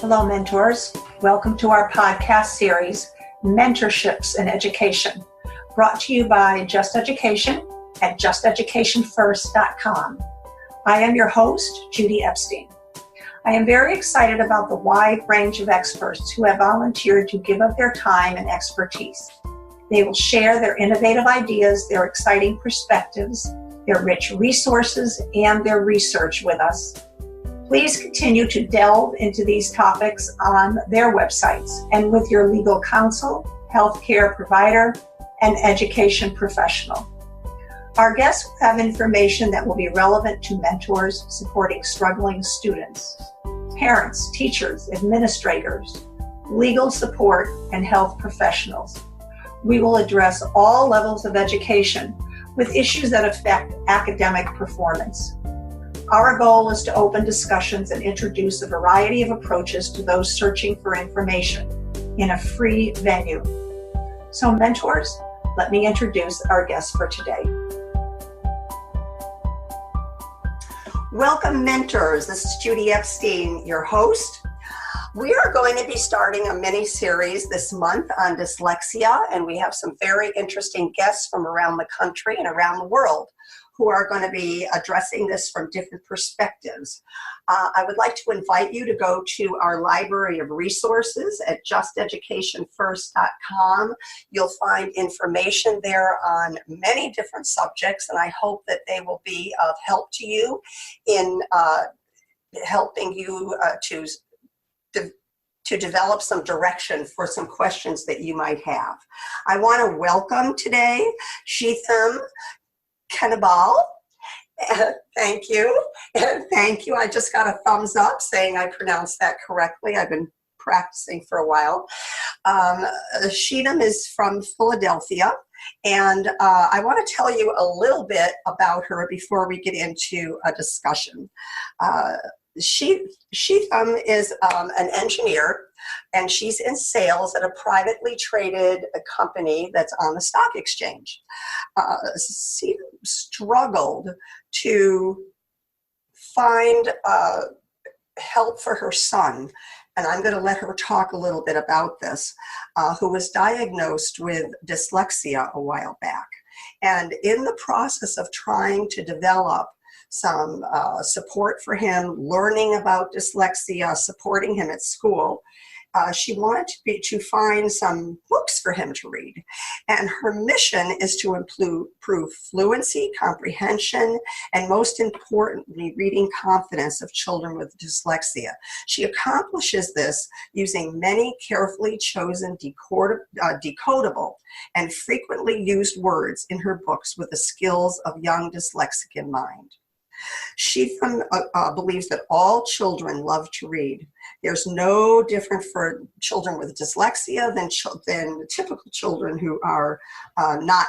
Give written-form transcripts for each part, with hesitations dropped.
Hello, mentors. Welcome to our podcast series, Mentorships in Education, brought to you by Just Education at justeducationfirst.com. I am your host, Judith Epstein. I am very excited about the wide range of experts who have volunteered to give up their time and expertise. They will share their innovative ideas, their exciting perspectives, their rich resources, and their research with us. Please continue to delve into these topics on their websites and with your legal counsel, healthcare provider, and education professional. Our guests will have information that will be relevant to mentors supporting struggling students, parents, teachers, administrators, legal support, and health professionals. We will address all levels of education with issues that affect academic performance. Our goal is to open discussions and introduce a variety of approaches to those searching for information in a free venue. So mentors, let me introduce our guests for today. Welcome, mentors. This is Judith Epstein, your host. We are going to be starting a mini-series this month on dyslexia, and we have some very interesting guests from around the country and around the world who are going to be addressing this from different perspectives. I would like to invite you to go to our library of resources at justeducationfirst.com. You'll find information there on many different subjects, and I hope that they will be of help to you in helping you to develop some direction for some questions that you might have. I want to welcome today Cigdem Knebel. Thank you. Thank you. I just got a thumbs up saying I pronounced that correctly. I've been practicing for a while. Cigdem is from Philadelphia, and I want to tell you a little bit about her before we get into a discussion. Cigdem is an engineer, and she's in sales at a privately traded company that's on the stock exchange. Cigdem struggled to find help for her son, and I'm going to let her talk a little bit about this, who was diagnosed with dyslexia a while back. And in the process of trying to develop some support for him, learning about dyslexia, supporting him at school, she wanted to find some books for him to read. And her mission is to improve fluency, comprehension, and most importantly, reading confidence of children with dyslexia. She accomplishes this using many carefully chosen decodable and frequently used words in her books with the skills of young dyslexic in mind. She believes that all children love to read. There's no different for children with dyslexia than typical children who are not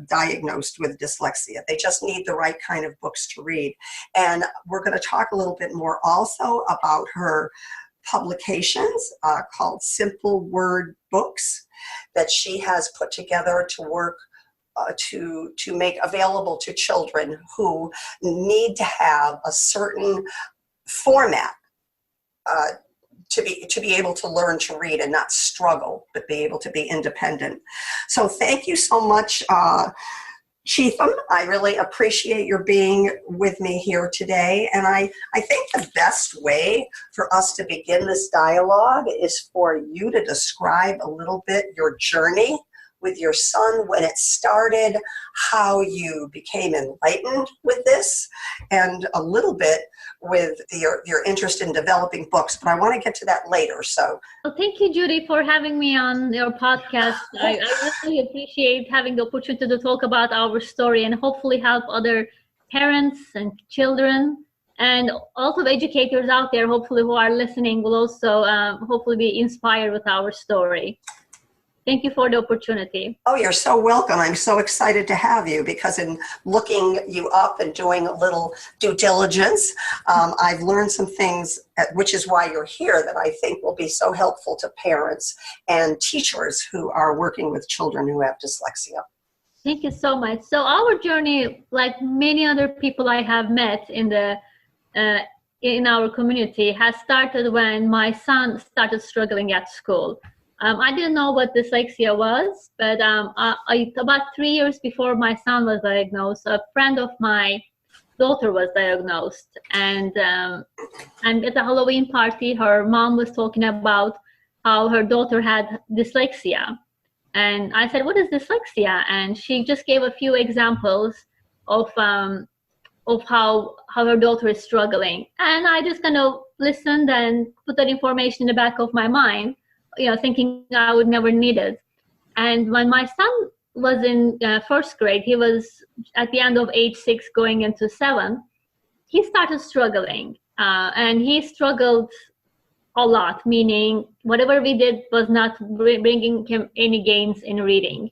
diagnosed with dyslexia. They just need the right kind of books to read. And we're going to talk a little bit more also about her publications called Simple Word Books that she has put together to work to make available to children who need to have a certain format to be able to learn to read and not struggle, but be able to be independent. So thank you so much, Cigdem. I really appreciate your being with me here today. And I think the best way for us to begin this dialogue is for you to describe a little bit your journey with your son, when it started, how you became enlightened with this, and a little bit with your interest in developing books. But I want to get to that later. So, well, thank you, Judy, for having me on your podcast. I really appreciate having the opportunity to talk about our story and hopefully help other parents and children, and also the educators out there, hopefully, who are listening will also hopefully be inspired with our story. Thank you for the opportunity. Oh, you're so welcome. I'm so excited to have you because in looking you up and doing a little due diligence, I've learned some things, which is why you're here, that I think will be so helpful to parents and teachers who are working with children who have dyslexia. Thank you so much. So our journey, like many other people I have met in the in our community has started when my son started struggling at school. I didn't know what dyslexia was, but about 3 years before my son was diagnosed, a friend of my daughter was diagnosed. And at a Halloween party, her mom was talking about how her daughter had dyslexia. And I said, what is dyslexia? And she just gave a few examples of how her daughter is struggling. And I just kind of listened and put that information in the back of my mind, thinking I would never need it. And when my son was in first grade, he was at the end of age 6 going into 7, he started struggling. And he struggled a lot, meaning whatever we did was not bringing him any gains in reading.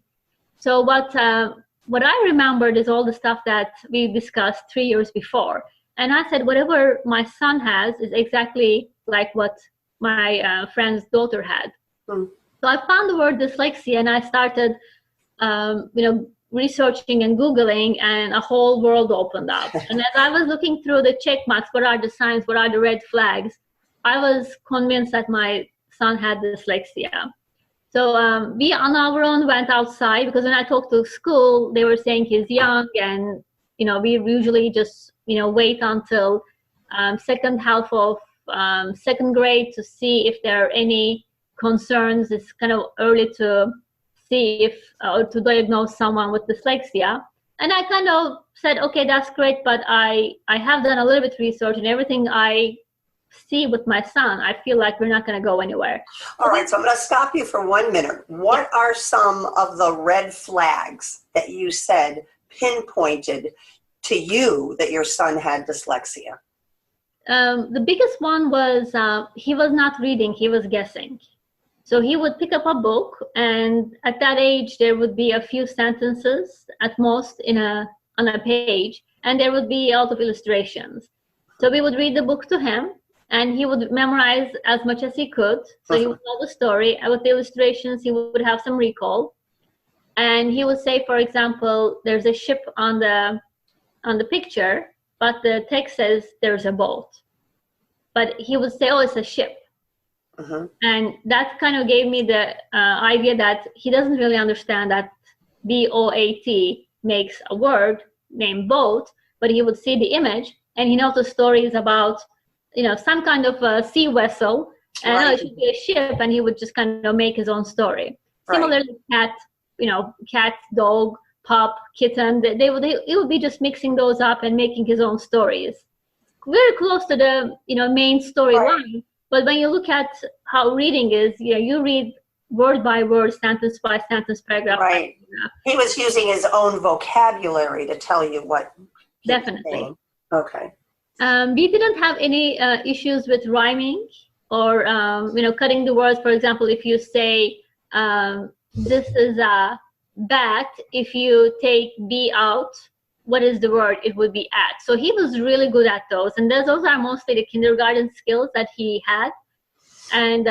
So what I remembered is all the stuff that we discussed 3 years before. And I said, whatever my son has is exactly like what my friend's daughter had. So I found the word dyslexia, and I started, researching and Googling, and a whole world opened up. And as I was looking through the check marks, what are the signs, what are the red flags, I was convinced that my son had dyslexia. So we on our own went outside, because when I talked to school, they were saying he's young, and we usually just wait until second half of second grade to see if there are any concerns. It's kind of early to see if or to diagnose someone with dyslexia. And I kind of said, okay, that's great, but I have done a little bit of research, and everything I see with my son, I feel like we're not going to go anywhere. All right, so I'm going to stop you for 1 minute. What are some of the red flags that you said pinpointed to you that your son had dyslexia? The biggest one was he was not reading, he was guessing. So he would pick up a book, and at that age there would be a few sentences at most on a page, and there would be a lot of illustrations. So we would read the book to him, and he would memorize as much as he could. So he would know the story, and with the illustrations he would have some recall. And he would say, for example, there's a ship on the picture, but the text says there's a boat. But he would say, oh, it's a ship. And that kind of gave me the idea that he doesn't really understand that B-O-A-T makes a word named boat, but he would see the image, and he knows the story is about, some kind of a sea vessel, and right. It should be a ship, and he would just kind of make his own story. Right. Similarly, cat, dog, pup, kitten, it would be just mixing those up and making his own stories. Very close to the, main storyline. Right. But when you look at how reading is, you read word by word, sentence by sentence, paragraph by paragraph. He was using his own vocabulary to tell you what. Definitely. Okay. We didn't have any issues with rhyming or, cutting the words. For example, if you say, this is a bat, if you take B out, what is the word? It would be at. So he was really good at those. And those are mostly the kindergarten skills that he had. And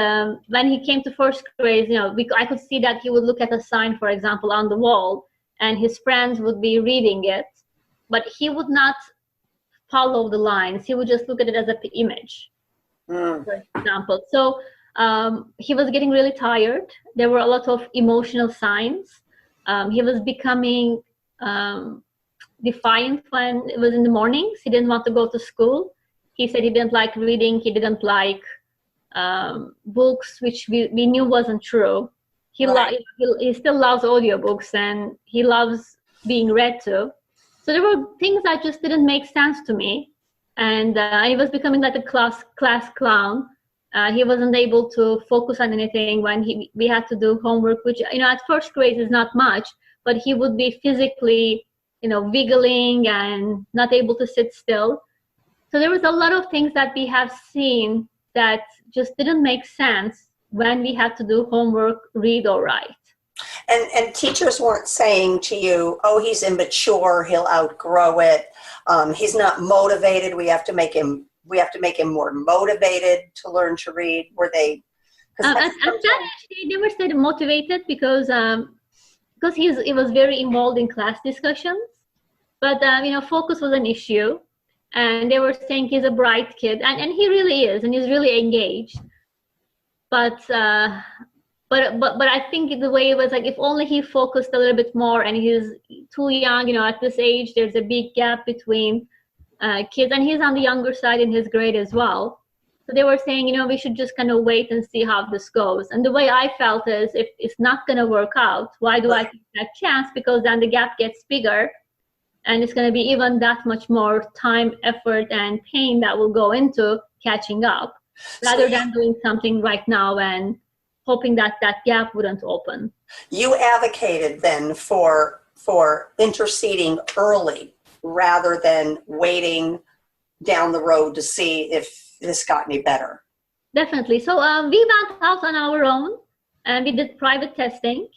when he came to first grade, I could see that he would look at a sign, for example, on the wall, and his friends would be reading it, but he would not follow the lines. He would just look at it as an image, for example. So he was getting really tired. There were a lot of emotional signs. He was becoming defiant when it was in the mornings. He didn't want to go to school. He said he didn't like reading. He didn't like books, which we knew wasn't true. He still loves audiobooks, and he loves being read to. So there were things that just didn't make sense to me. And he was becoming like a class clown. He wasn't able to focus on anything when we had to do homework, which, at first grade is not much, but he would be physically, wiggling and not able to sit still. So there was a lot of things that we have seen that just didn't make sense when we had to do homework, read or write. And teachers weren't saying to you, oh, he's immature, he'll outgrow it. He's not motivated. We have to make him more motivated to learn to read. Were they? At that age, they never said motivated because he was very involved in class discussions. But focus was an issue, and they were saying he's a bright kid, and he really is, and he's really engaged. But I think the way it was like, if only he focused a little bit more, and he's too young, at this age, there's a big gap between kids, and he's on the younger side in his grade as well. So they were saying, we should just kind of wait and see how this goes. And the way I felt is, if it's not going to work out, why do I take that chance? Because then the gap gets bigger, and it's going to be even that much more time, effort, and pain that will go into catching up, rather than doing something right now and hoping that that gap wouldn't open. You advocated then for interceding early rather than waiting down the road to see if this got any better. Definitely. So we went out on our own, and we did private testing,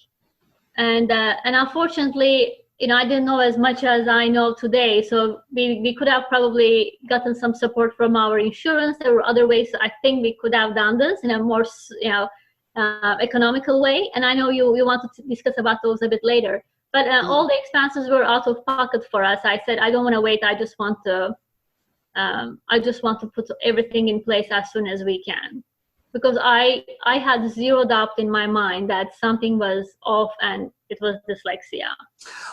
and unfortunately, I didn't know as much as I know today. So we could have probably gotten some support from our insurance. There were other ways I think we could have done this in a more economical way. And I know you wanted to discuss about those a bit later. But all the expenses were out of pocket for us. I said, I don't want to wait. I just want to put everything in place as soon as we can, because I had zero doubt in my mind that something was off, and it was dyslexia.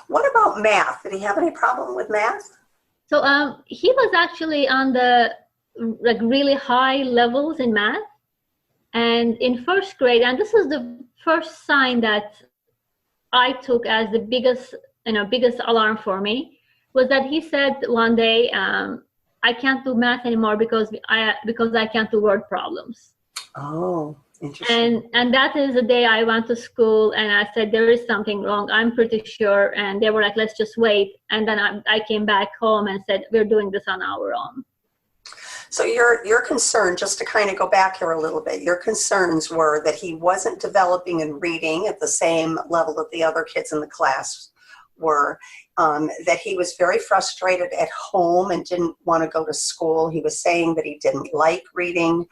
What about math? Did he have any problem with math? So he was actually on the really high levels in math, and in first grade, and this is the first sign that I took as the biggest alarm for me, was that he said one day, I can't do math anymore because I can't do word problems. Oh, interesting. And that is the day I went to school, and I said, there is something wrong, I'm pretty sure. And they were like, let's just wait. And then I came back home and said, we're doing this on our own. So your concern, just to kind of go back here a little bit, your concerns were that he wasn't developing in reading at the same level that the other kids in the class were, that he was very frustrated at home and didn't want to go to school. He was saying that he didn't like reading.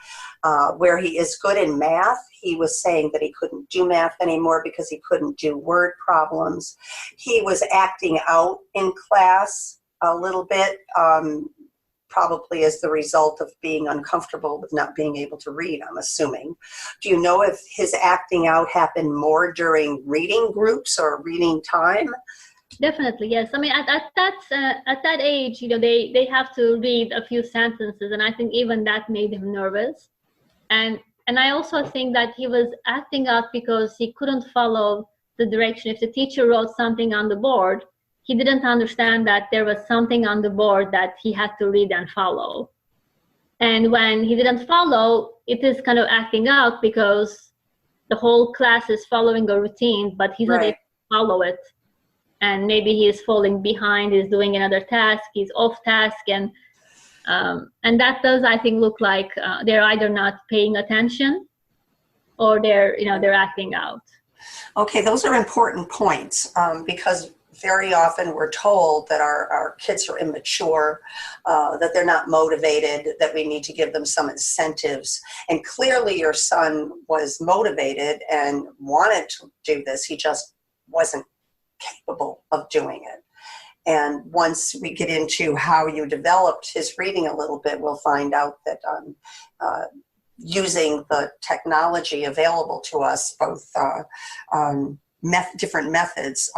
Where he is good in math, he was saying that he couldn't do math anymore because he couldn't do word problems. He was acting out in class a little bit, probably as the result of being uncomfortable with not being able to read, I'm assuming. Do you know if his acting out happened more during reading groups or reading time? Definitely, yes. I mean, at that age, they have to read a few sentences, and I think even that made him nervous. And I also think that he was acting out because he couldn't follow the direction. If the teacher wrote something on the board, he didn't understand that there was something on the board that he had to read and follow. And when he didn't follow, it is kind of acting out because the whole class is following a routine, but he's not able to follow it. And maybe he is falling behind, he's doing another task, he's off task, and that does, I think, look like they're either not paying attention or they're acting out. Okay, those are important points because very often we're told that our kids are immature, that they're not motivated, that we need to give them some incentives. And clearly your son was motivated and wanted to do this. He just wasn't capable of doing it. And once we get into how you developed his reading a little bit, we'll find out that using the technology available to us, both different methods,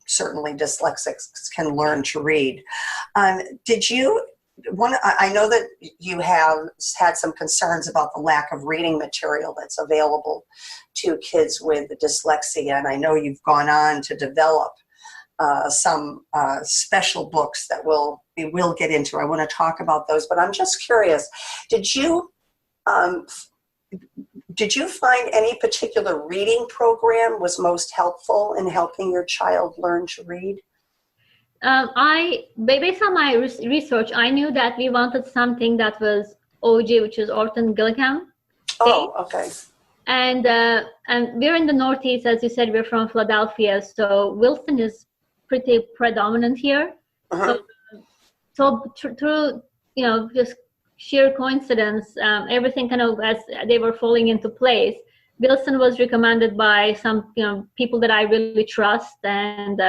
certainly dyslexics can learn to read. I know that you have had some concerns about the lack of reading material that's available to kids with dyslexia, and I know you've gone on to develop some special books that we will get into. I want to talk about those, but I'm just curious, did you find any particular reading program was most helpful in helping your child learn to read? Based on my research, I knew that we wanted something that was OG, which is Orton Gillingham. Oh, okay. And we're in the Northeast, as you said, we're from Philadelphia, so Wilson is pretty predominant here. Uh-huh. So through just sheer coincidence, everything kind of as they were falling into place. Wilson was recommended by some people that I really trust, and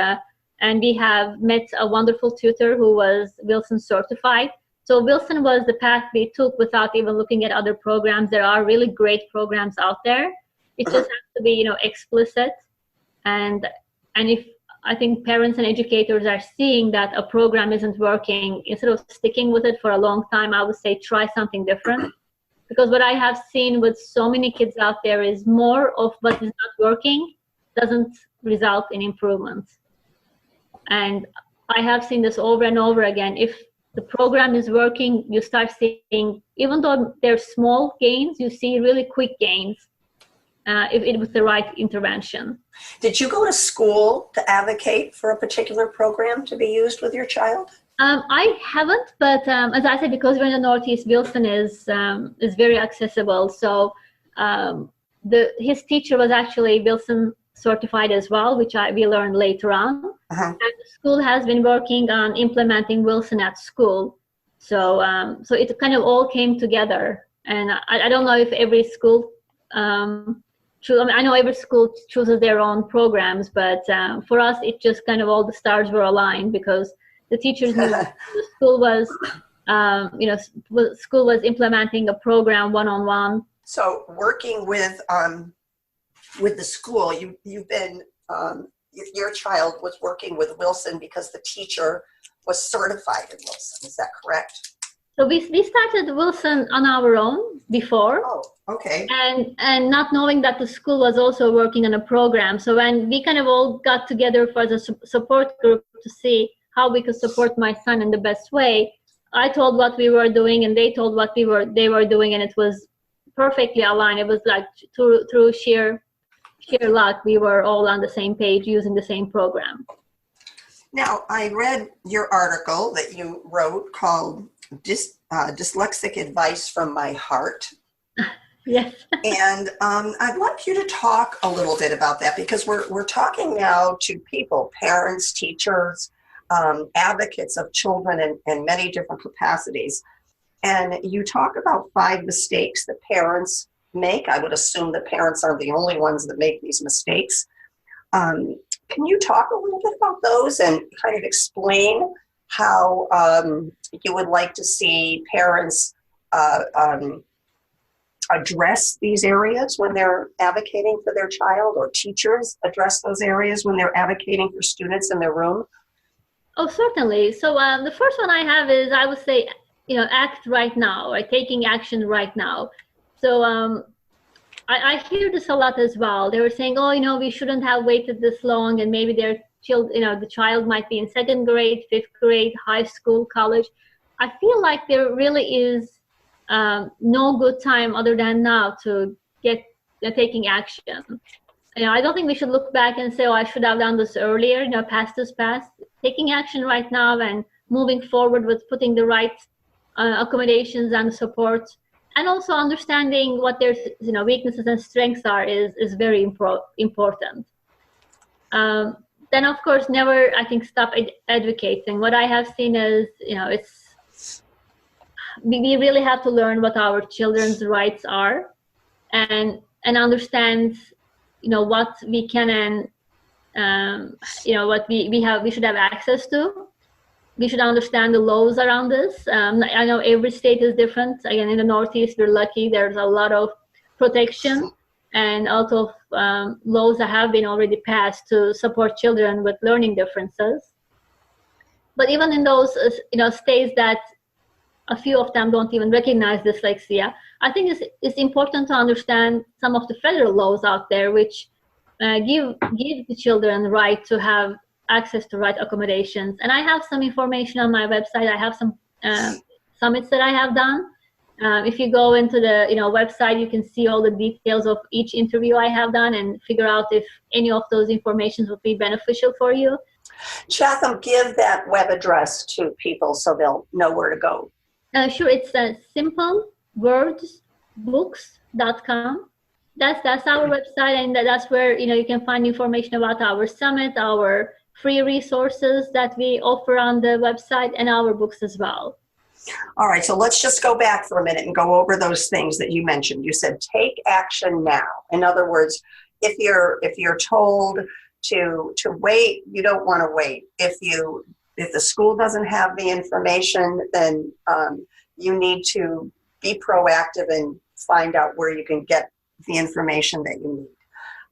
we have met a wonderful tutor who was Wilson certified. So Wilson was the path we took without even looking at other programs. There are really great programs out there. It just has to be, explicit. And if I think parents and educators are seeing that a program isn't working, instead of sticking with it for a long time, I would say try something different. Because what I have seen with so many kids out there is more of what is not working doesn't result in improvements. And I have seen this over and over again. If the program is working, you start seeing, even though they're small gains, you see really quick gains if it was the right intervention. Did you go to school to advocate for a particular program to be used with your child? I haven't, but as I said, because we're in the Northeast, Wilson is very accessible. So his teacher was actually Wilson certified as well, which we learned later on. And the school has been working on implementing Wilson at school. So it kind of all came together. And I don't know if every school, I know every school chooses their own programs, but for us, it just kind of all the stars were aligned because the teachers knew the school was, school was implementing a program one-on-one. So working with the school, you've been, your child was working with Wilson because the teacher was certified in Wilson. Is that correct? So we started Wilson on our own before. Oh, okay. And not knowing that the school was also working on a program. So when we kind of all got together for the support group to see how we could support my son in the best way, I told what we were doing and they told what they were doing, and it was perfectly aligned. It was like through sheer luck, we were all on the same page using the same program. Now, I read your article that you wrote called Dyslexic Advice from My Heart. Yes. And I'd like you to talk a little bit about that, because we're talking now to people, parents, teachers, advocates of children in many different capacities. And you talk about 5 mistakes that parents make. I would assume that parents are the only ones that make these mistakes. Can you talk a little bit about those and kind of explain how you would like to see parents address these areas when they're advocating for their child, or teachers address those areas when they're advocating for students in their room? Oh, certainly. So the first one I have is, I would say, act right now, or taking action right now. So I hear this a lot as well. They were saying, oh, we shouldn't have waited this long, and maybe their child, the child might be in 2nd grade, 5th grade, high school, college. I feel like there really is no good time other than now to get taking action. I don't think we should look back and say, oh, I should have done this earlier, past is past. Taking action right now and moving forward with putting the right accommodations and support, and also understanding what their weaknesses and strengths are is very important. Then, of course, never, I think, stop advocating. What I have seen is, we really have to learn what our children's rights are, and understand, what we can and, what we should have access to. We should understand the laws around this. I know every state is different. Again, in the Northeast, we're lucky. There's a lot of protection and a lot of laws that have been already passed to support children with learning differences. But even in those, states that a few of them don't even recognize dyslexia, I think it's important to understand some of the federal laws out there, which give the children the right to have access to right accommodations. And I have some information on my website. I have some summits that I have done. If you go into the website, you can see all the details of each interview I have done and figure out if any of those informations would be beneficial for you. Chatham, give that web address to people so they'll know where to go. Sure, it's simplewordsbooks.com. That's our website, and that's where you can find information about our summit, our free resources that we offer on the website, and our books as well. All right, so let's just go back for a minute and go over those things that you mentioned. You said take action now. In other words, if you're told to wait, you don't want to wait. If you If the school doesn't have the information, then you need to be proactive and find out where you can get the information that you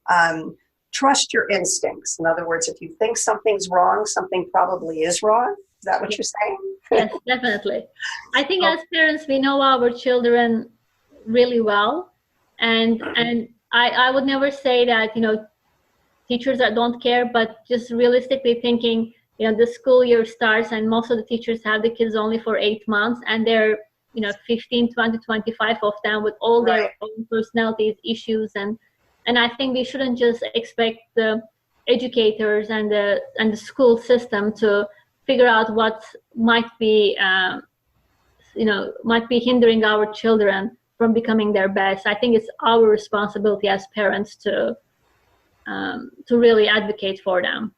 need. Trust your instincts. In other words, if you think something's wrong, something probably is wrong. Is that what you're saying? Yes, definitely. I think as parents, we know our children really well. And I would never say that, teachers that don't care, but just realistically thinking, the school year starts and most of the teachers have the kids only for 8 months, and they're, 15, 20, 25 of them with all their own personalities, issues. And I think we shouldn't just expect the educators and the school system to figure out what might be hindering our children from becoming their best. I think it's our responsibility as parents to really advocate for them.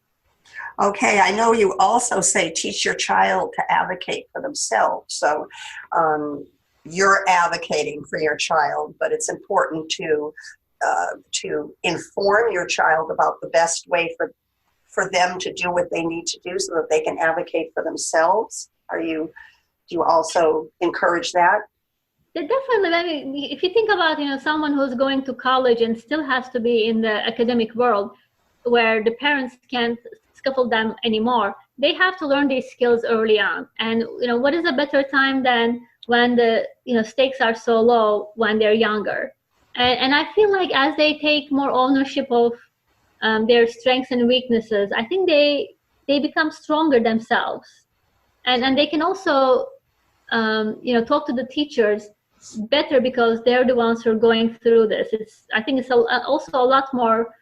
Okay, I know you also say teach your child to advocate for themselves. So you're advocating for your child, but it's important to inform your child about the best way for them to do what they need to do so that they can advocate for themselves. Do you also encourage that? Yeah, definitely. I mean, if you think about, someone who's going to college and still has to be in the academic world where the parents can't scaffold them anymore, they have to learn these skills early on. And, what is a better time than when the, stakes are so low when they're younger? And I feel like as they take more ownership of their strengths and weaknesses, I think they become stronger themselves. And they can also, talk to the teachers better because they're the ones who are going through this. I think it's also a lot more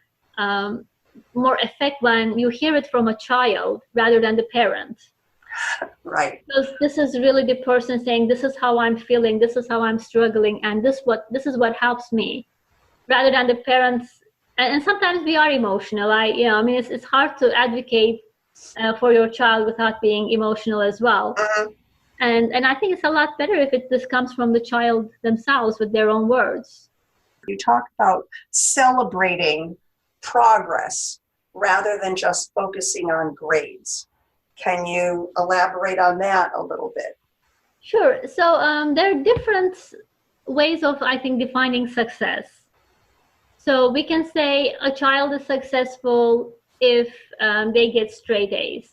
effect when you hear it from a child rather than the parent. Right. Because this is really the person saying, this is how I'm feeling, this is how I'm struggling, and this is what helps me, rather than the parents. And sometimes we are emotional. It's hard to advocate for your child without being emotional as well. Uh-huh. And I think it's a lot better if this comes from the child themselves with their own words. You talk about celebrating progress rather than just focusing on grades. Can you elaborate on that a little bit? Sure. So there are different ways of, I think, defining success. So we can say a child is successful if they get straight A's.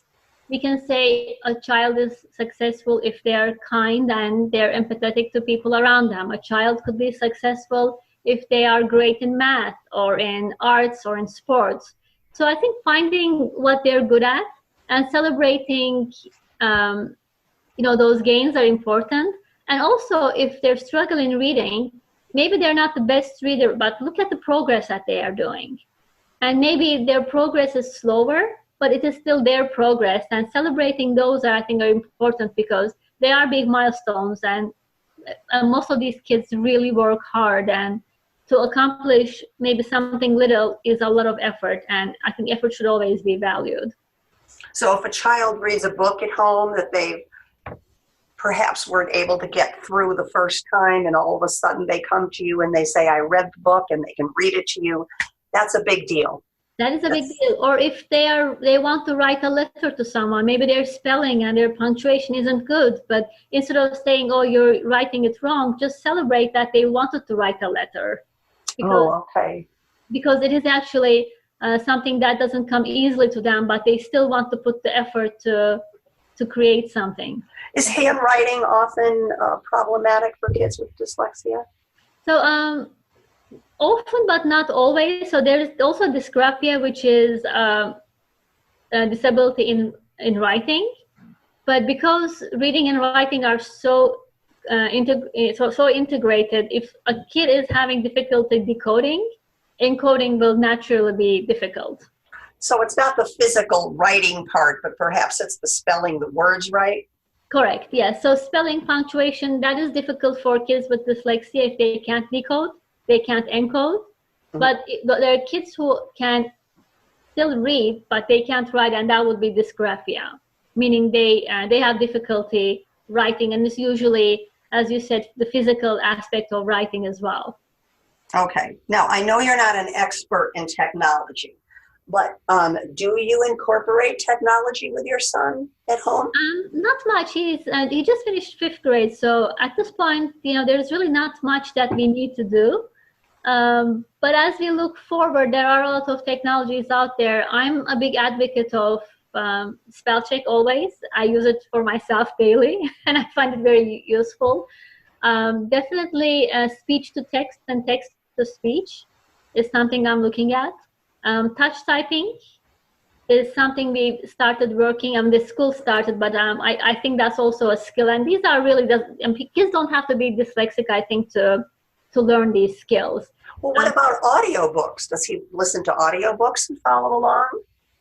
We can say a child is successful if they're kind and they're empathetic to people around them. A child could be successful if they are great in math or in arts or in sports. So I think finding what they're good at and celebrating, those gains are important. And also, if they're struggling reading, maybe they're not the best reader, but look at the progress that they are doing. And maybe their progress is slower, but it is still their progress. And celebrating those, I think, are important because they are big milestones. And most of these kids really work hard. And to accomplish maybe something little is a lot of effort. And I think effort should always be valued. So if a child reads a book at home that they perhaps weren't able to get through the first time, and all of a sudden they come to you and they say, I read the book, and they can read it to you, that's a big deal. That is a big deal. Or if they want to write a letter to someone, maybe their spelling and their punctuation isn't good, but instead of saying, oh, you're writing it wrong, just celebrate that they wanted to write a letter. Because it is actually something that doesn't come easily to them, but they still want to put the effort to create something. Is handwriting often problematic for kids with dyslexia? So often, but not always. So there's also dysgraphia, which is a disability in writing. But because reading and writing are so integrated, if a kid is having difficulty decoding, encoding will naturally be difficult. So it's not the physical writing part, but perhaps it's the spelling the words right? Correct, yes. So spelling, punctuation, that is difficult for kids with dyslexia if they can't decode, they can't encode. Mm-hmm. But there are kids who can still read, but they can't write, and that would be dysgraphia, meaning they have difficulty writing, and it's usually, as you said, the physical aspect of writing as well. Okay. Now, I know you're not an expert in technology, But do you incorporate technology with your son at home? Not much. He just finished 5th grade, so at this point, there's really not much that we need to do. But as we look forward, there are a lot of technologies out there. I'm a big advocate of spell check always. I use it for myself daily, and I find it very useful. Definitely speech to text and text to speech is something I'm looking at. Touch typing is something we started working. The school started, but I think that's also a skill. And these are really, kids don't have to be dyslexic, I think, to learn these skills. Well, what about audiobooks? Does he listen to audiobooks and follow along?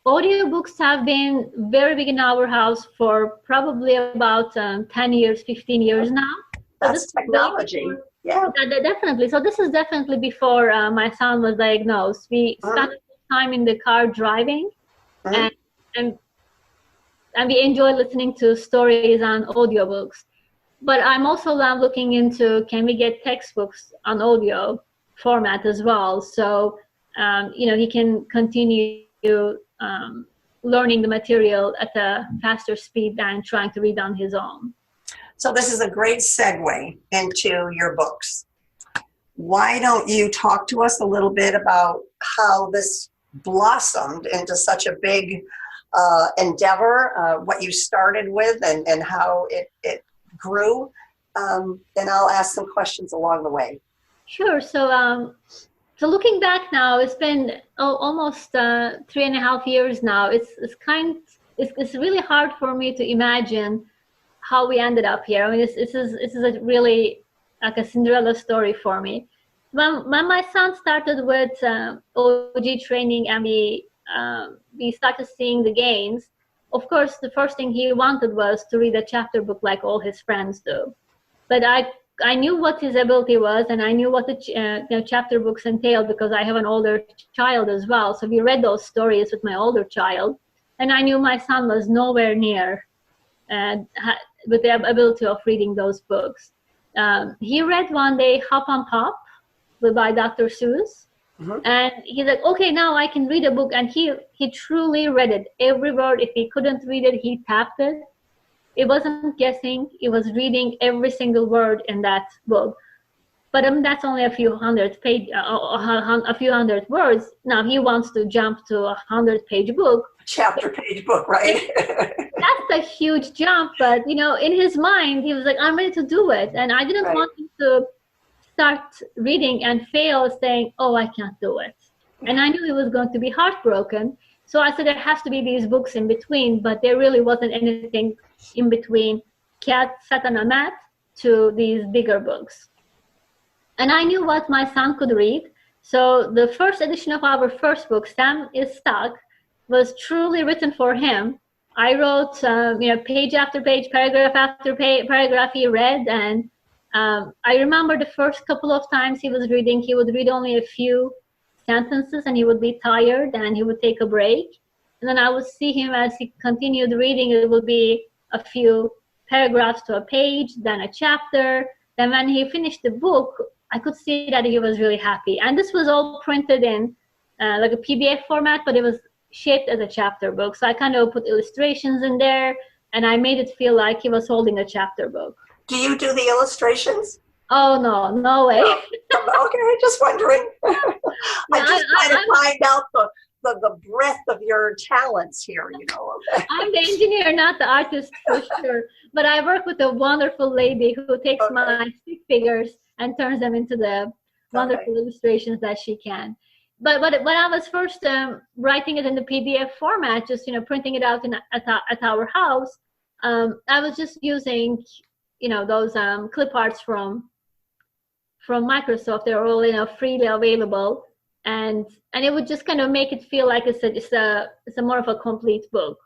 Audiobooks have been very big in our house for probably about 10 years, 15 years now. That's technology. Yeah. Definitely. So this is definitely before my son was diagnosed. We spent time in the car driving, and we enjoy listening to stories on audiobooks. But I'm also now looking into, can we get textbooks on audio format as well? So, he can continue learning the material at a faster speed than trying to read on his own. So this is a great segue into your books. Why don't you talk to us a little bit about how this blossomed into such a big endeavor, what you started with and how it grew, and I'll ask some questions along the way. Sure. So looking back now, it's been almost 3.5 years now. It's really hard for me to imagine how we ended up here. I mean, this is a really like a Cinderella story for me. When my son started with OG training and we started seeing the gains, of course, the first thing he wanted was to read a chapter book like all his friends do. But I knew what his ability was, and I knew what the chapter books entailed because I have an older child as well. So we read those stories with my older child, and I knew my son was nowhere near with the ability of reading those books. He read one day Hop on Pop by Dr. Seuss. And he's like, okay, now I can read a book. And he truly read it. Every word. If he couldn't read it, he tapped it. It wasn't guessing. It was reading every single word in that book. But that's only a few hundred words. Now he wants to jump to a 100-page book. Chapter page book, right? That's a huge jump. But, in his mind, he was like, I'm ready to do it. And I didn't want him to start reading and fail, saying, oh, I can't do it. And I knew he was going to be heartbroken. So I said there has to be these books in between, but there really wasn't anything in between Cat sat on a mat to these bigger books. And I knew what my son could read. So the first edition of our first book, Sam is Stuck, was truly written for him. I wrote, page after page, paragraph after paragraph he read. And I remember the first couple of times he was reading, he would read only a few sentences and he would be tired and he would take a break. And then I would see him as he continued reading. It would be a few paragraphs to a page, then a chapter. Then when he finished the book, I could see that he was really happy. And this was all printed in like a PDF format, but it was shaped as a chapter book. So I kind of put illustrations in there and I made it feel like he was holding a chapter book. Do you do the illustrations? Oh, no way. Okay, just wondering. I'm just trying to find out the breadth of your talents here, I'm the engineer, not the artist, for sure. But I work with a wonderful lady who takes my stick figures and turns them into the wonderful illustrations that she can. But when I was first writing it in the PDF format, just printing it out at our house, I was just using those clip arts from Microsoft. They're all freely available, and it would just kind of make it feel like it's a more of a complete book.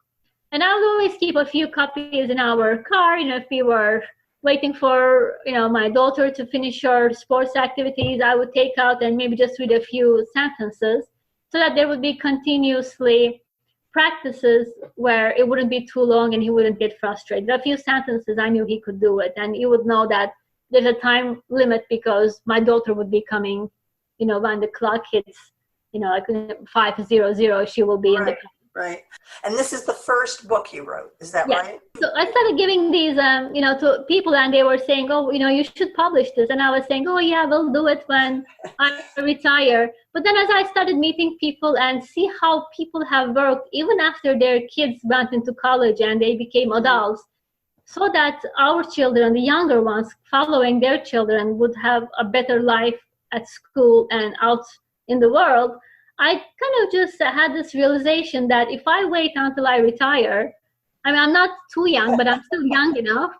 And I would always keep a few copies in our car, if we were waiting for my daughter to finish her sports activities. I would take out and maybe just read a few sentences so that there would be continuously practices where it wouldn't be too long and he wouldn't get frustrated. A few sentences, I knew he could do it, and he would know that there's a time limit because my daughter would be coming, when the clock hits, like 500, she will be in the. Right. And this is the first book you wrote. Is that right? So I started giving these, to people, and they were saying, oh, you should publish this. And I was saying, oh, yeah, we'll do it when I retire. But then as I started meeting people and see how people have worked, even after their kids went into college and they became adults, so that our children, the younger ones, following their children, would have a better life at school and out in the world, I kind of just had this realization that if I wait until I retire, I mean, I'm not too young, but I'm still young enough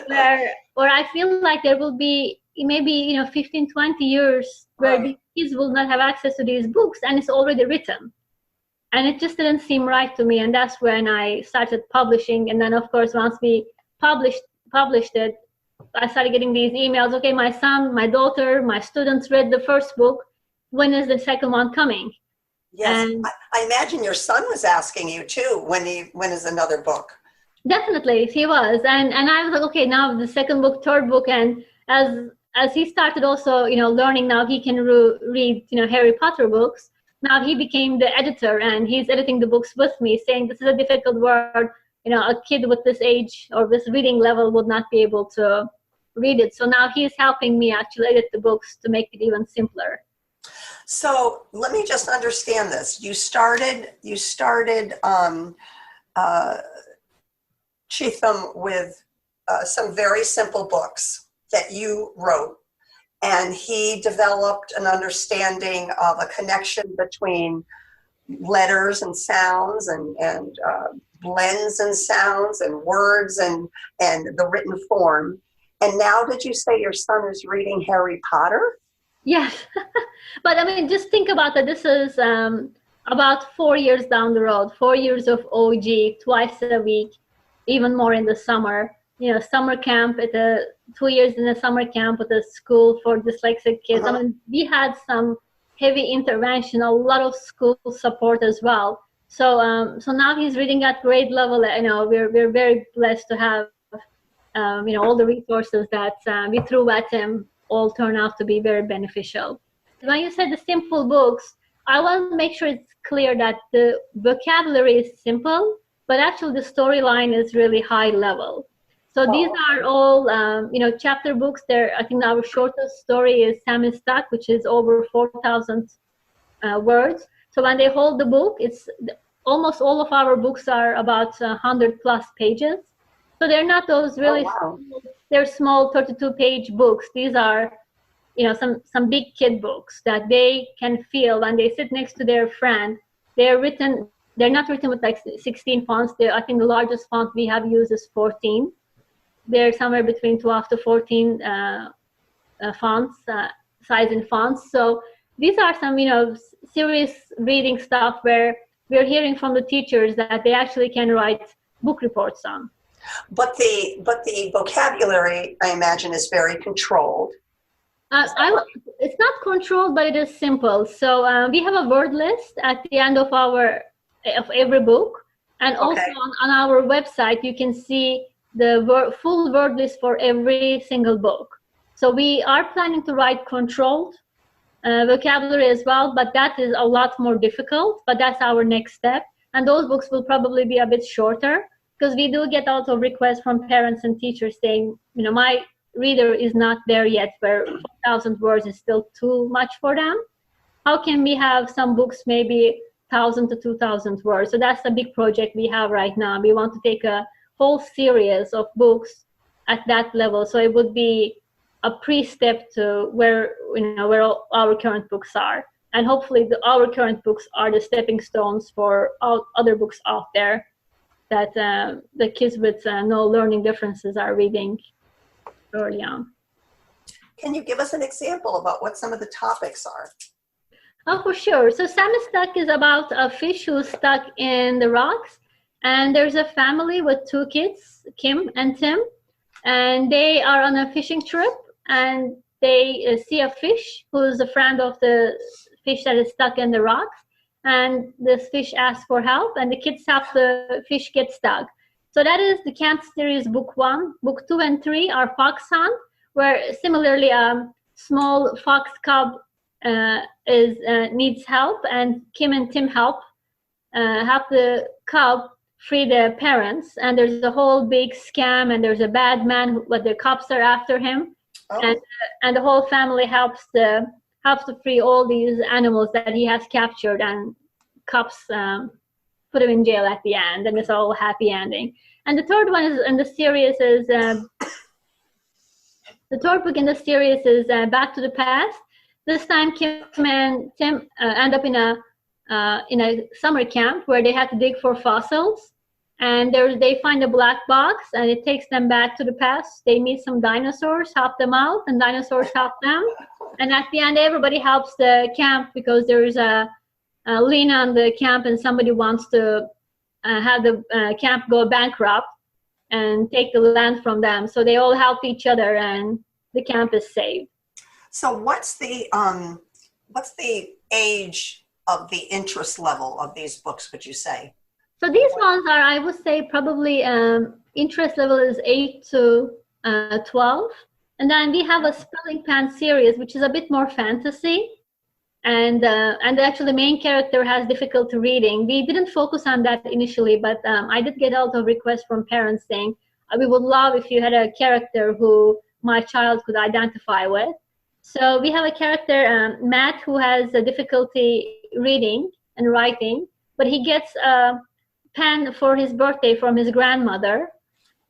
where I feel like there will be maybe, 15, 20 years where the kids will not have access to these books, and it's already written. And it just didn't seem right to me. And that's when I started publishing. And then, of course, once we published it, I started getting these emails. Okay, my son, my daughter, my students read the first book. When is the second one coming? Yes, and I imagine your son was asking you too, when is another book? Definitely, he was. And I was like, okay, now the second book, third book. And as he started also, learning, now he can read, Harry Potter books. Now he became the editor, and he's editing the books with me, saying this is a difficult word. A kid with this age or this reading level would not be able to read it. So now he's helping me actually edit the books to make it even simpler. So let me just understand this. You started Cigdem with some very simple books that you wrote, and he developed an understanding of a connection between letters and sounds and blends and sounds and words and the written form. And now, did you say your son is reading Harry Potter? Yes. But I mean, just think about that. This is about 4 years down the road, 4 years of OG, twice a week, even more in the summer. Summer camp, 2 years in a summer camp at a school for dyslexic kids. I mean, we had some heavy intervention, a lot of school support as well. So now he's reading at grade level. We're very blessed to have all the resources that we threw at him all turn out to be very beneficial. When you said the simple books, I want to make sure it's clear that the vocabulary is simple, but actually the storyline is really high level. So these are all, chapter books. I think our shortest story is Sam is Stuck, which is over 4,000 words. So when they hold the book, almost all of our books are about 100 plus pages. So they're not those really, they're small 32-page books. These are, some big kid books that they can feel when they sit next to their friend. They're not written with like 16 fonts. I think the largest font we have used is 14. They're somewhere between 12 to 14 fonts, size in fonts. So these are some, serious reading stuff where we're hearing from the teachers that they actually can write book reports on. But the vocabulary, I imagine, is very controlled. It's not controlled, but it is simple. So we have a word list at the end of every book, and also on our website you can see the full word list for every single book. So we are planning to write controlled vocabulary as well, but that is a lot more difficult. But that's our next step, and those books will probably be a bit shorter. Because we do get also requests from parents and teachers saying, my reader is not there yet, where 4,000 words is still too much for them. How can we have some books maybe 1,000 to 2,000 words? So that's a big project we have right now. We want to take a whole series of books at that level. So it would be a pre-step to where our current books are. And hopefully our current books are the stepping stones for all other books out there that the kids with no learning differences are reading early on. Can you give us an example about what some of the topics are? Oh, for sure. So Sam is Stuck is about a fish who's stuck in the rocks. And there's a family with 2 kids, Kim and Tim. And they are on a fishing trip. And they see a fish who's a friend of the fish that is stuck in the rocks. And this fish asks for help, and the kids help the fish get stuck. So that is the camp series book 1. Book 2 and 3 are Fox Hunt, where similarly a small fox cub needs help, and Kim and Tim help the cop free the parents. And there's a whole big scam, and there's a bad man, but the cops are after him. Oh. And the whole family helps to free all these animals that he has captured, and cops put him in jail at the end, and it's all happy ending. And the third one is in the series is the third book in the series is Back to the Past. This time, Kim and Tim end up in a summer camp where they have to dig for fossils, and they find a black box, and it takes them back to the past. They meet some dinosaurs, help them out, and dinosaurs help them. And at the end, everybody helps the camp because there's a lien on the camp, and somebody wants to have the camp go bankrupt and take the land from them. So they all help each other, and the camp is saved. So what's the age of the interest level of these books, would you say? So these ones are, I would say, probably interest level is 8 to 12. And then we have a Spelling Pan series, which is a bit more fantasy. And actually the main character has difficulty reading. We didn't focus on that initially, but I did get a lot of requests from parents saying, we would love if you had a character who my child could identify with. So we have a character, Matt, who has a difficulty reading and writing, but he gets a pen for his birthday from his grandmother.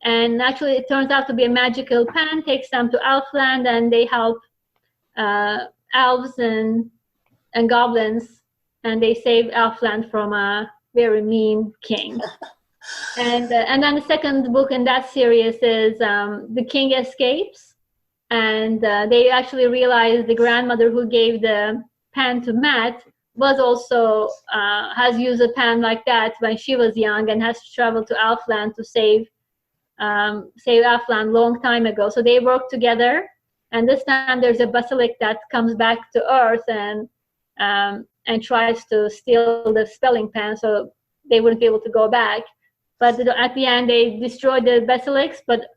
And actually it turns out to be a magical pen, takes them to Elfland, and they help elves and goblins, and they save Elfland from a very mean king. And then the second book in that series is The King Escapes. And they actually realize the grandmother who gave the pen to Matt was also, has used a pen like that when she was young, and has traveled to Elfland to save Elfland long time ago. So they work together, and this time there's a basilisk that comes back to Earth and tries to steal the spelling pen, so they wouldn't be able to go back. But at the end, they destroy the basilisk, but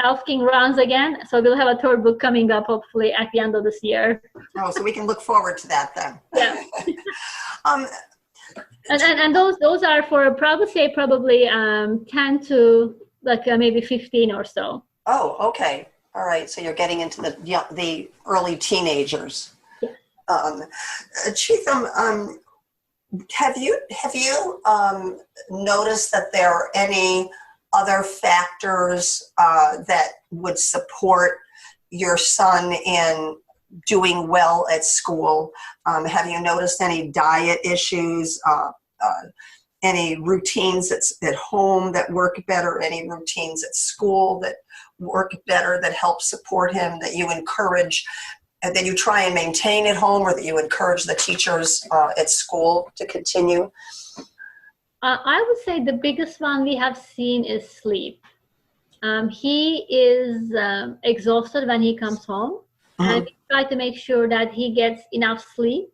Elf King runs again. So we'll have a third book coming up, hopefully, at the end of this year. Oh, so we can look forward to that then. Yeah. And those are for probably 10 to maybe 15 or so. Oh, okay. All right. So you're getting into the early teenagers. Cigdem, have you noticed that there are any other factors that would support your son in doing well at school? Have you noticed any diet issues, any routines at home that work better, any routines at school that work better, that help support him, that you encourage, and that you try and maintain at home, or that you encourage the teachers at school to continue? I would say the biggest one we have seen is sleep. He is exhausted when he comes home, and we try to make sure that he gets enough sleep,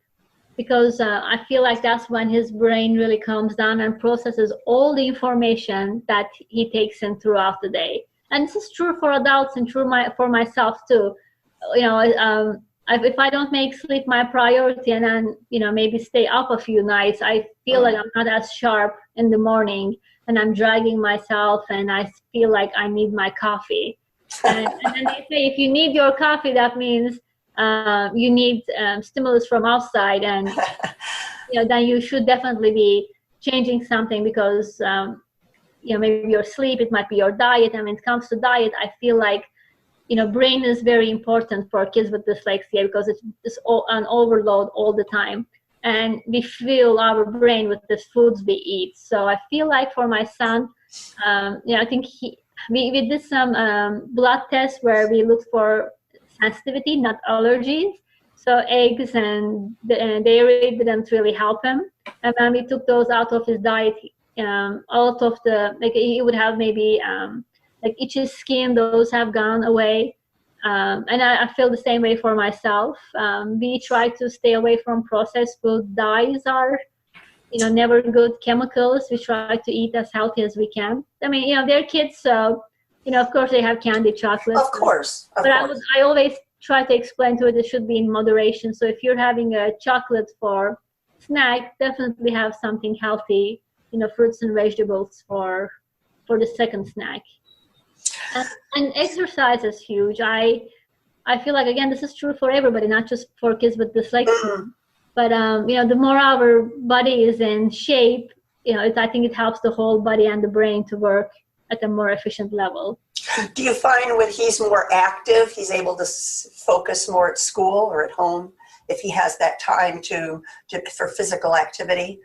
because I feel like that's when his brain really calms down and processes all the information that he takes in throughout the day. And this is true for adults and true for myself too. If I don't make sleep my priority, and then maybe stay up a few nights, I feel like I'm not as sharp in the morning, and I'm dragging myself, and I feel like I need my coffee. And then they say, if you need your coffee, that means you need stimulus from outside, and then you should definitely be changing something, because maybe your sleep, it might be your diet. And when it comes to diet, I feel like brain is very important for kids with dyslexia, because it's on overload all the time, and we fuel our brain with the foods we eat. So I feel like for my son, I think we did some blood tests where we looked for sensitivity, not allergies. So eggs and dairy didn't really help him. And when we took those out of his diet, out of he would have maybe itchy skin, those have gone away. And I feel the same way for myself. We try to stay away from processed food. Dyes are, never good chemicals. We try to eat as healthy as we can. I mean, they're kids, so, of course they have candy, chocolate. Of course. I always try to explain to it should be in moderation. So if you're having a chocolate for snack, definitely have something healthy, fruits and vegetables for the second snack. And exercise is huge. I feel like, again, this is true for everybody, not just for kids with dyslexia. But the more our body is in shape, I think it helps the whole body and the brain to work at a more efficient level. Do you find when he's more active, he's able to focus more at school or at home if he has that time for physical activity?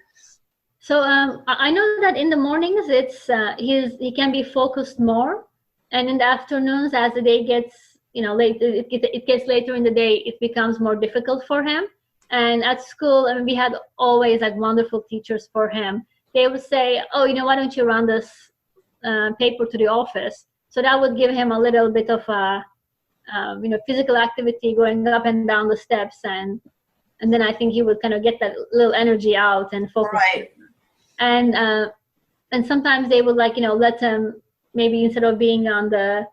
So I know that in the mornings he can be focused more, and in the afternoons, as the day gets late, it gets later in the day, it becomes more difficult for him. And at school, we had always like wonderful teachers for him. They would say, "Oh, why don't you run this paper to the office?" So that would give him a little bit of a physical activity, going up and down the steps, and then I think he would kind of get that little energy out and focus. Right. And sometimes they would let him, maybe instead of being on the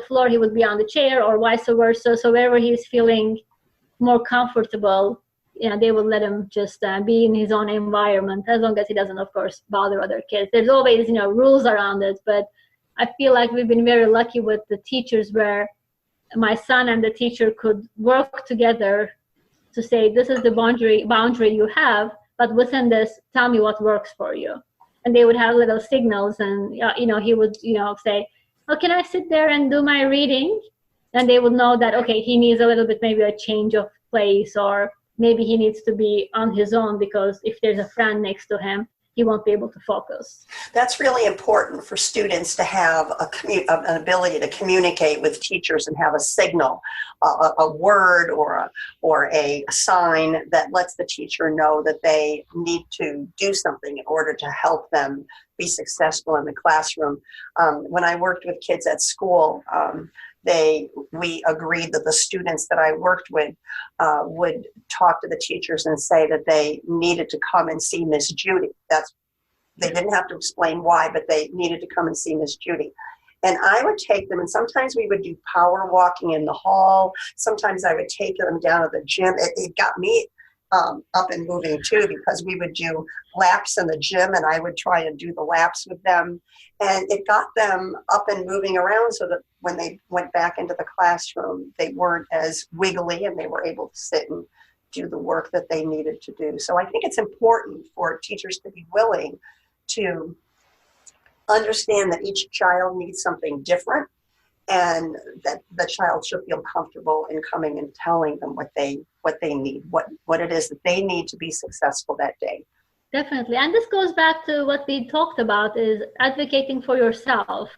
floor, he would be on the chair, or vice versa. So wherever he's feeling more comfortable, they would let him just be in his own environment, as long as he doesn't, of course, bother other kids. There's always rules around it, but I feel like we've been very lucky with the teachers, where my son and the teacher could work together to say, this is the boundary you have, but within this, tell me what works for you. And they would have little signals, and he would say, "Oh, can I sit there and do my reading?" And they would know that, okay, he needs a little bit, maybe a change of place, or maybe he needs to be on his own, because if there's a friend next to him, he won't be able to focus. That's really important for students to have an ability to communicate with teachers and have a signal, a word or a sign that lets the teacher know that they need to do something in order to help them be successful in the classroom. When I worked with kids at school, we agreed that the students that I worked with would talk to the teachers and say that they needed to come and see Miss Judy. They didn't have to explain why, but they needed to come and see Miss Judy. And I would take them, and sometimes we would do power walking in the hall. Sometimes I would take them down to the gym. It got me up and moving too, because we would do laps in the gym, and I would try and do the laps with them. And it got them up and moving around, so that when they went back into the classroom, they weren't as wiggly, and they were able to sit and do the work that they needed to do. So I think it's important for teachers to be willing to understand that each child needs something different, and that the child should feel comfortable in coming and telling them what they need, what it is that they need to be successful that day. Definitely. And this goes back to what we talked about, is advocating for yourself.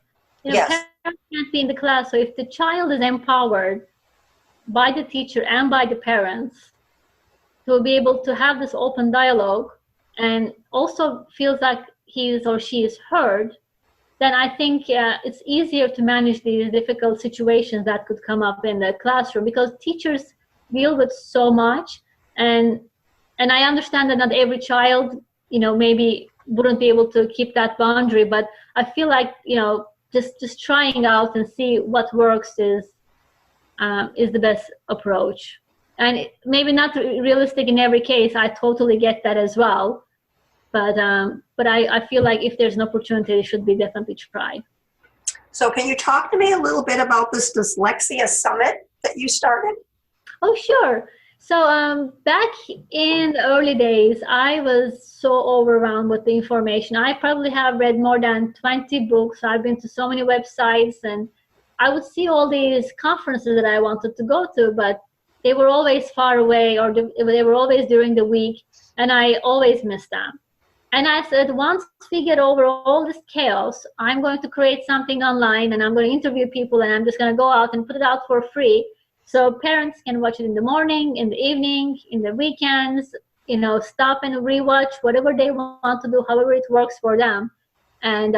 Yes. Parents can't be in the class, so if the child is empowered by the teacher and by the parents to be able to have this open dialogue, and also feels like he or she is heard, then I think it's easier to manage these difficult situations that could come up in the classroom, because teachers deal with so much, and I understand that not every child, maybe wouldn't be able to keep that boundary, but I feel like, just trying out and see what works is the best approach. And maybe not realistic in every case. I totally get that as well. But I feel like if there's an opportunity, it should be definitely tried. So can you talk to me a little bit about this Dyslexia Summit that you started? Oh, sure. So back in the early days, I was so overwhelmed with the information. I probably have read more than 20 books. I've been to so many websites, and I would see all these conferences that I wanted to go to, but they were always far away, or they were always during the week, and I always missed them. And I said, once we get over all this chaos, I'm going to create something online, and I'm going to interview people, and I'm just going to go out and put it out for free, so parents can watch it in the morning, in the evening, in the weekends, stop and rewatch whatever they want to do, however it works for them. And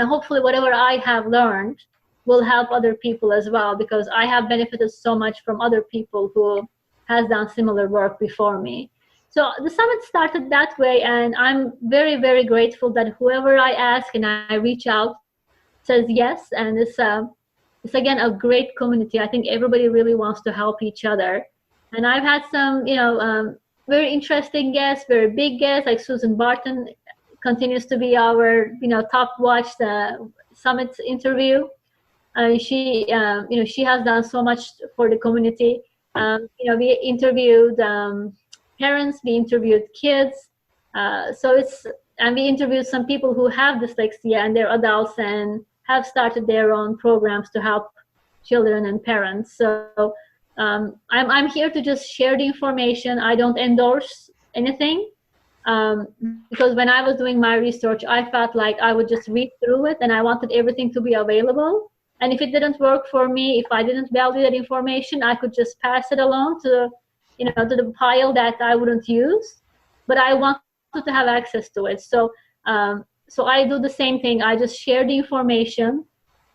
hopefully whatever I have learned will help other people as well, because I have benefited so much from other people who has done similar work before me. So the summit started that way, and I'm very, very grateful that whoever I ask and I reach out says yes, and it's again a great community. I think everybody really wants to help each other. And I've had some, very interesting guests, very big guests, like Susan Barton continues to be our, top watched Summit interview. She has done so much for the community. We interviewed parents, we interviewed kids. And we interviewed some people who have dyslexia and they're adults and have started their own programs to help children and parents. So I'm here to just share the information. I don't endorse anything. Because when I was doing my research, I felt like I would just read through it and I wanted everything to be available. And if it didn't work for me, if I didn't value that information, I could just pass it along to the pile that I wouldn't use. But I wanted to have access to it. So I do the same thing. I just share the information.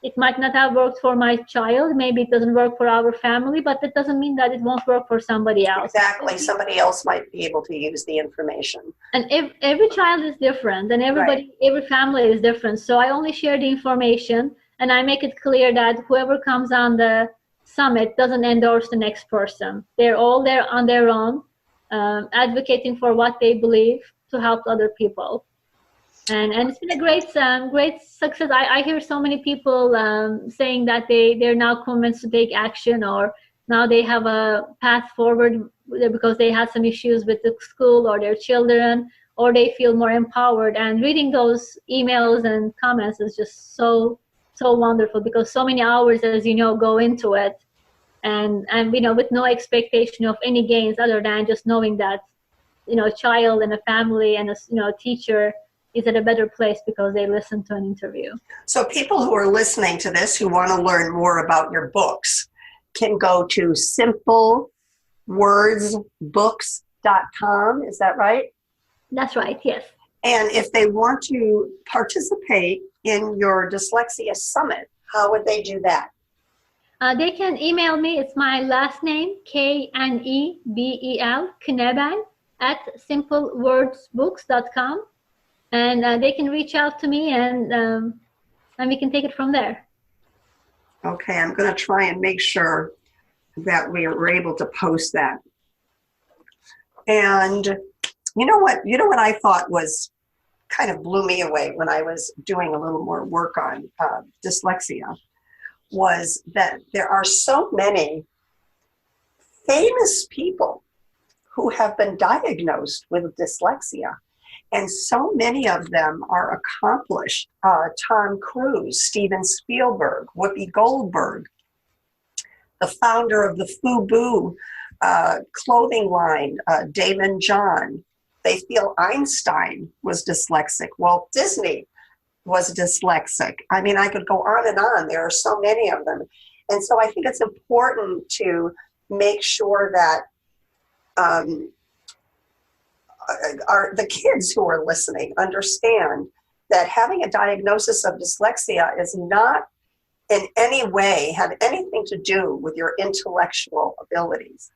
It might not have worked for my child. Maybe it doesn't work for our family, but that doesn't mean that it won't work for somebody else. Exactly. Somebody else might be able to use the information. And every child is different, and every family is different. So I only share the information, and I make it clear that whoever comes on the summit doesn't endorse the next person. They're all there on their own, advocating for what they believe to help other people. And it's been a great success. I hear so many people saying that they're now convinced to take action, or now they have a path forward because they had some issues with the school or their children, or they feel more empowered. And reading those emails and comments is just so wonderful, because so many hours, as you know, go into it, and with no expectation of any gains other than just knowing that a child and a family and a teacher is at a better place because they listened to an interview. So people who are listening to this who want to learn more about your books can go to simplewordsbooks.com. Is that right? That's right, yes. And if they want to participate in your Dyslexia Summit, how would they do that? They can email me. It's my last name, Knebel, Knebel, at simplewordsbooks.com. And they can reach out to me, and we can take it from there. Okay, I'm going to try and make sure that we are able to post that. And you know what I thought was kind of blew me away when I was doing a little more work on dyslexia was that there are so many famous people who have been diagnosed with dyslexia. And so many of them are accomplished. Tom Cruise, Steven Spielberg, Whoopi Goldberg, the founder of the FUBU clothing line, Damon John. They feel Einstein was dyslexic. Walt Disney was dyslexic. I mean, I could go on and on. There are so many of them. And so I think it's important to make sure that the kids who are listening understand that having a diagnosis of dyslexia is not in any way have anything to do with your intellectual abilities.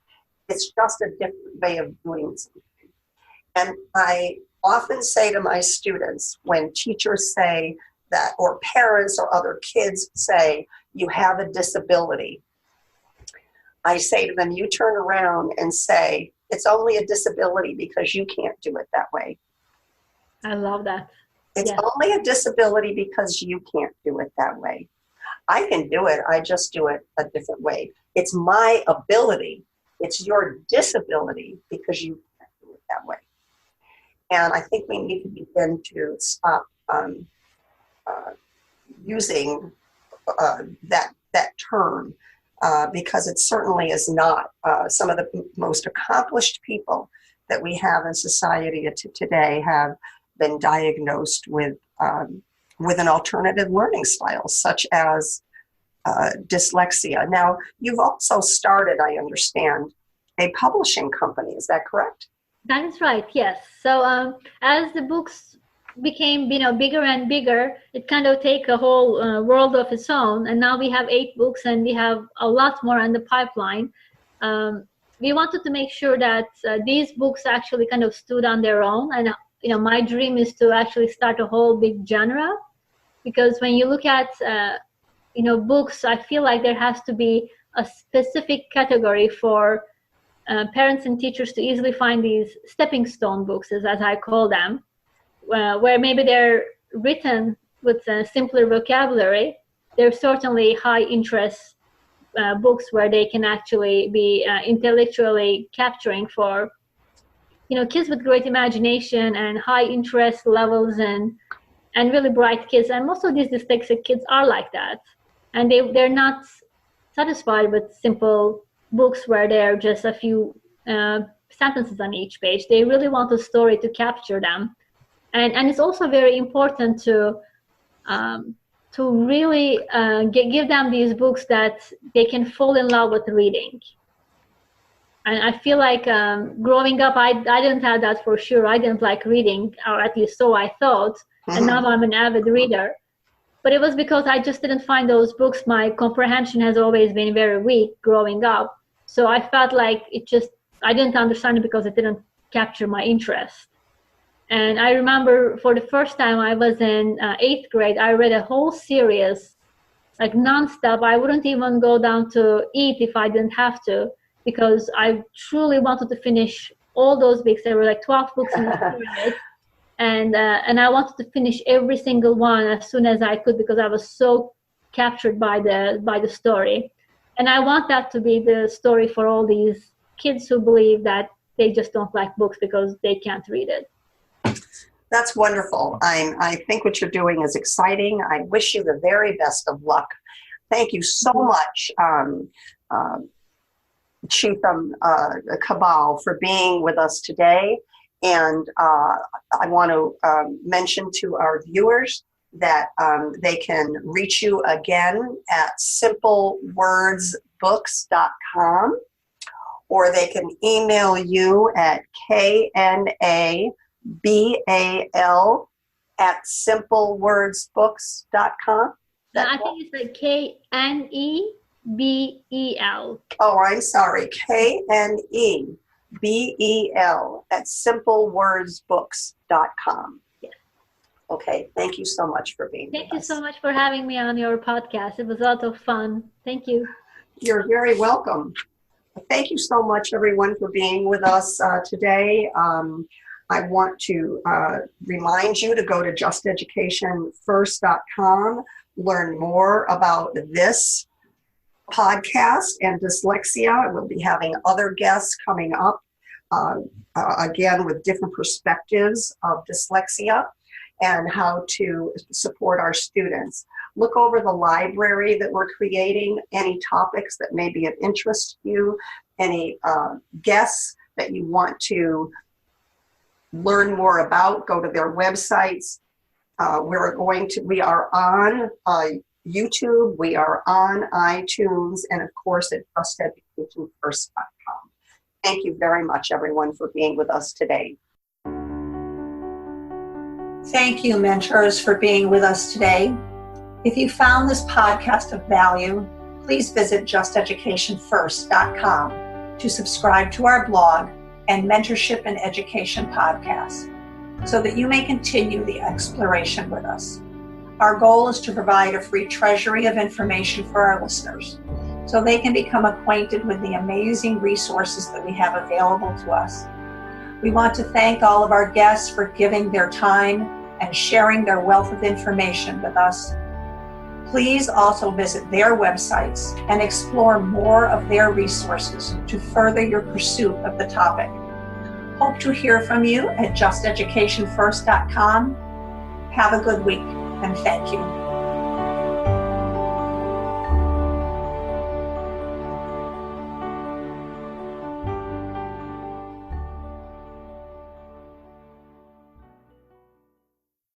It's just a different way of doing something. And I often say to my students, when teachers say that, or parents or other kids say, you have a disability, I say to them, you turn around and say, it's only a disability because you can't do it that way. I love that. It's only a disability because you can't do it that way. I can do it. I just do it a different way. It's my ability. It's your disability because you can't do it that way. And I think we need to begin to stop using that term. Because it certainly is not. Some of the most accomplished people that we have in society today have been diagnosed with an alternative learning style, such as dyslexia. Now, you've also started, I understand, a publishing company. Is that correct? That is right, yes. So as the books became bigger and bigger, it kind of take a whole world of its own, and now we have 8 books and we have a lot more on the pipeline. We wanted to make sure that these books actually kind of stood on their own, and my dream is to actually start a whole big genre, because when you look at books, I feel like there has to be a specific category for parents and teachers to easily find these stepping stone books, as I call them, where maybe they're written with a simpler vocabulary. They're certainly high interest books where they can actually be intellectually capturing for kids with great imagination and high interest levels and really bright kids. And most of these dyslexic kids are like that, and they're not satisfied with simple books where there are just a few sentences on each page. They really want a story to capture them, and it's also very important to really give them these books that they can fall in love with reading. And I feel like growing up, I didn't have that for sure. I didn't like reading, or at least so I thought. Mm-hmm. And now I'm an avid reader. But it was because I just didn't find those books. My comprehension has always been very weak growing up. So I felt like I didn't understand it because it didn't capture my interest. And I remember for the first time I was in 8th grade, I read a whole series, like nonstop. I wouldn't even go down to eat if I didn't have to, because I truly wanted to finish all those books. There were like 12 books in the series. And I wanted to finish every single one as soon as I could, because I was so captured by the story. And I want that to be the story for all these kids who believe that they just don't like books because they can't read it. That's wonderful. I think what you're doing is exciting. I wish you the very best of luck. Thank you so much, Cigdem Knebel, for being with us today. And I want to mention to our viewers that they can reach you again at simplewordsbooks.com, or they can email you at knebal@simplewordsbooks.com. I think it's like KNEBEL. Oh, I'm sorry. KNEBEL@simplewordsbooks.com. Yes. Okay. Thank you so much for being with us. Thank you so much for having me on your podcast. It was a lot of fun. Thank you. You're very welcome. Thank you so much, everyone, for being with us today. I want to remind you to go to justeducationfirst.com, learn more about this podcast and dyslexia. We'll be having other guests coming up, again, with different perspectives of dyslexia and how to support our students. Look over the library that we're creating, any topics that may be of interest to you, any guests that you want to learn more about, go to their websites. We are on YouTube, we are on iTunes, and of course at justeducationfirst.com. Thank you very much, everyone, for being with us today. Thank you, mentors, for being with us today. If you found this podcast of value, please visit justeducationfirst.com to subscribe to our blog and mentorship and education podcast so that you may continue the exploration with us. Our goal is to provide a free treasury of information for our listeners so they can become acquainted with the amazing resources that we have available to us. We want to thank all of our guests for giving their time and sharing their wealth of information with us. Please also visit their websites and explore more of their resources to further your pursuit of the topic. Hope to hear from you at justeducationfirst.com. Have a good week, and thank you.